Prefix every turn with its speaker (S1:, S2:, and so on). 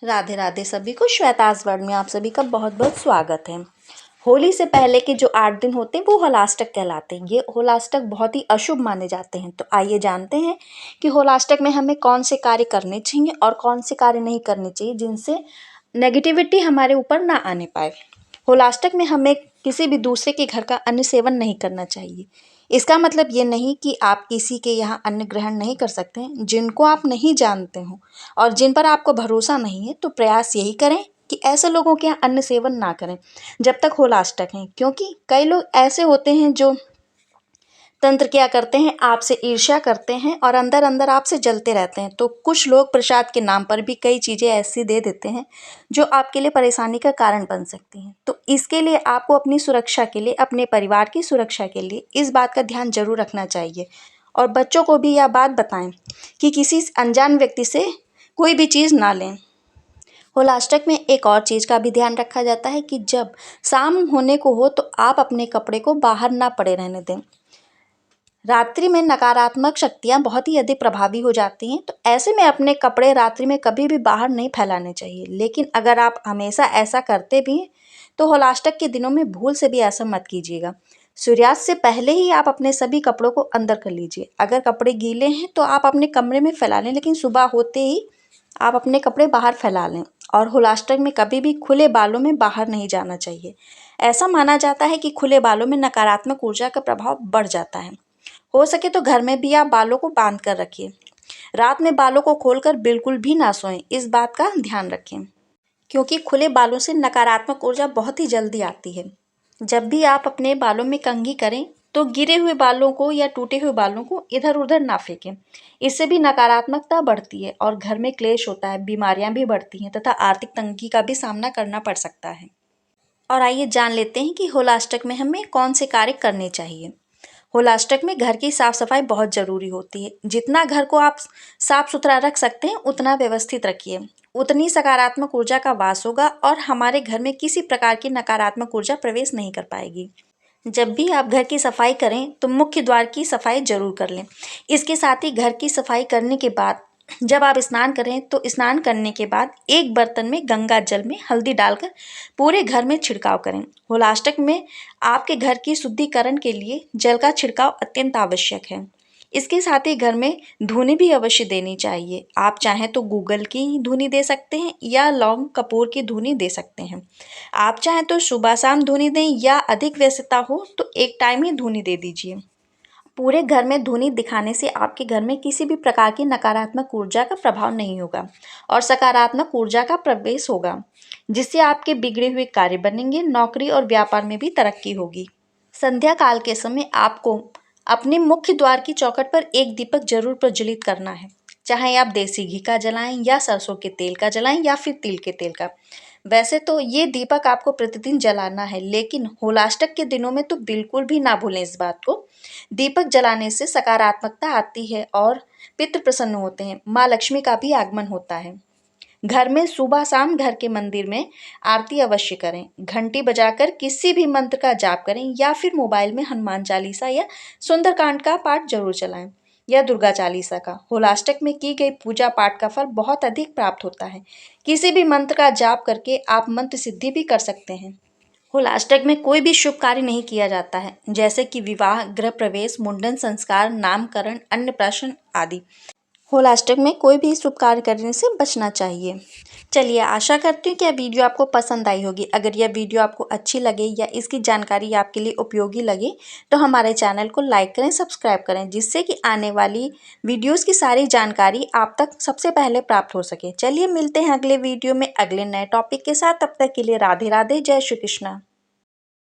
S1: राधे राधे सभी को। श्वेताज वर्ल्ड में आप सभी का बहुत बहुत स्वागत है। होली से पहले के जो 8 दिन होते हैं वो होलाष्टक कहलाते हैं। ये होलाष्टक बहुत ही अशुभ माने जाते हैं। तो आइए जानते हैं कि होलाष्टक में हमें कौन से कार्य करने चाहिए और कौन से कार्य नहीं करने चाहिए जिनसे नेगेटिविटी हमारे ऊपर ना आने पाए। होलाष्टक में हमें किसी भी दूसरे के घर का अन्न सेवन नहीं करना चाहिए। इसका मतलब ये नहीं कि आप किसी के यहाँ अन्न ग्रहण नहीं कर सकते हैं। जिनको आप नहीं जानते हो और जिन पर आपको भरोसा नहीं है तो प्रयास यही करें कि ऐसे लोगों के यहाँ अन्न सेवन ना करें जब तक होलाष्टक है। क्योंकि कई लोग ऐसे होते हैं जो तंत्र क्या करते हैं, आपसे ईर्ष्या करते हैं और अंदर अंदर आपसे जलते रहते हैं। तो कुछ लोग प्रसाद के नाम पर भी कई चीज़ें ऐसी दे देते हैं जो आपके लिए परेशानी का कारण बन सकती हैं। तो इसके लिए आपको अपनी सुरक्षा के लिए, अपने परिवार की सुरक्षा के लिए इस बात का ध्यान जरूर रखना चाहिए और बच्चों को भी यह बात बताएं कि किसी अनजान व्यक्ति से कोई भी चीज़ ना लें। होलाष्टक में एक और चीज़ का भी ध्यान रखा जाता है कि जब शाम होने को हो तो आप अपने कपड़े को बाहर ना पड़े रहने दें। रात्रि में नकारात्मक शक्तियाँ बहुत ही अधिक प्रभावी हो जाती हैं। तो ऐसे में अपने कपड़े रात्रि में कभी भी बाहर नहीं फैलाने चाहिए। लेकिन अगर आप हमेशा ऐसा करते भी हैं तो होलाष्टक के दिनों में भूल से भी ऐसा मत कीजिएगा। सूर्यास्त से पहले ही आप अपने सभी कपड़ों को अंदर कर लीजिए। अगर कपड़े गीले हैं तो आप अपने कमरे में फैला लें, लेकिन सुबह होते ही आप अपने कपड़े बाहर फैला लें। और होलाष्टक में कभी भी खुले बालों में बाहर नहीं जाना चाहिए। ऐसा माना जाता है कि खुले बालों में नकारात्मक ऊर्जा का प्रभाव बढ़ जाता है। हो सके तो घर में भी आप बालों को बांध कर रखिए। रात में बालों को खोलकर बिल्कुल भी ना सोएं, इस बात का ध्यान रखें क्योंकि खुले बालों से नकारात्मक ऊर्जा बहुत ही जल्दी आती है। जब भी आप अपने बालों में कंघी करें तो गिरे हुए बालों को या टूटे हुए बालों को इधर उधर ना फेंकें। इससे भी नकारात्मकता बढ़ती है और घर में क्लेश होता है, बीमारियां भी बढ़ती हैं तथा आर्थिक तंगी का भी सामना करना पड़ सकता है। और आइए जान लेते हैं कि होलाष्टक में हमें कौन से कार्य करने चाहिए। होलाष्टक में घर की साफ सफाई बहुत ज़रूरी होती है। जितना घर को आप साफ सुथरा रख सकते हैं उतना व्यवस्थित रखिए, उतनी सकारात्मक ऊर्जा का वास होगा और हमारे घर में किसी प्रकार की नकारात्मक ऊर्जा प्रवेश नहीं कर पाएगी। जब भी आप घर की सफाई करें तो मुख्य द्वार की सफाई जरूर कर लें। इसके साथ ही घर की सफाई करने के बाद जब आप स्नान करें तो स्नान करने के बाद एक बर्तन में गंगा जल में हल्दी डालकर पूरे घर में छिड़काव करें। होलाष्टक में आपके घर की शुद्धिकरण के लिए जल का छिड़काव अत्यंत आवश्यक है। इसके साथ ही घर में धूनी भी अवश्य देनी चाहिए। आप चाहें तो गूगल की धूनी दे सकते हैं या लौंग कपूर की धूनी दे सकते हैं। आप चाहें तो सुबह शाम धूनी दें या अधिक व्यस्तता हो तो एक टाइम ही धूनी दे दीजिए। पूरे घर में धूनी दिखाने से आपके घर में किसी भी प्रकार की नकारात्मक ऊर्जा का प्रभाव नहीं होगा और सकारात्मक ऊर्जा का प्रवेश होगा, जिससे आपके बिगड़े हुए कार्य बनेंगे, नौकरी और व्यापार में भी तरक्की होगी। संध्या काल के समय आपको अपने मुख्य द्वार की चौखट पर एक दीपक जरूर प्रज्वलित करना है। चाहे आप देसी घी का जलाएं या सरसों के तेल का जलाएं या फिर तिल के तेल का। वैसे तो ये दीपक आपको प्रतिदिन जलाना है, लेकिन होलाष्टक के दिनों में तो बिल्कुल भी ना भूलें इस बात को। दीपक जलाने से सकारात्मकता आती है और पितृ प्रसन्न होते हैं, माँ लक्ष्मी का भी आगमन होता है। घर में सुबह शाम घर के मंदिर में आरती अवश्य करें। घंटी बजाकर किसी भी मंत्र का जाप करें या फिर मोबाइल में हनुमान चालीसा या सुंदरकांड का पाठ जरूर चलाएं या दुर्गा चालीसा का। होलाष्टक में की गई पूजा पाठ का फल बहुत अधिक प्राप्त होता है। किसी भी मंत्र का जाप करके आप मंत्र सिद्धि भी कर सकते हैं। होलाष्टक में कोई भी शुभ कार्य नहीं किया जाता है, जैसे कि विवाह, गृह प्रवेश, मुंडन संस्कार, नामकरण, अन्नप्राशन आदि। होलाष्टक में कोई भी शुभ कार्य करने से बचना चाहिए। चलिए, आशा करती हूँ कि यह वीडियो आपको पसंद आई होगी। अगर यह वीडियो आपको अच्छी लगे या इसकी जानकारी आपके लिए उपयोगी लगे तो हमारे चैनल को लाइक करें, सब्सक्राइब करें, जिससे कि आने वाली वीडियोस की सारी जानकारी आप तक सबसे पहले प्राप्त हो सके। चलिए मिलते हैं अगले वीडियो में अगले नए टॉपिक के साथ। तब तक के लिए राधे राधे, जय श्री कृष्णा।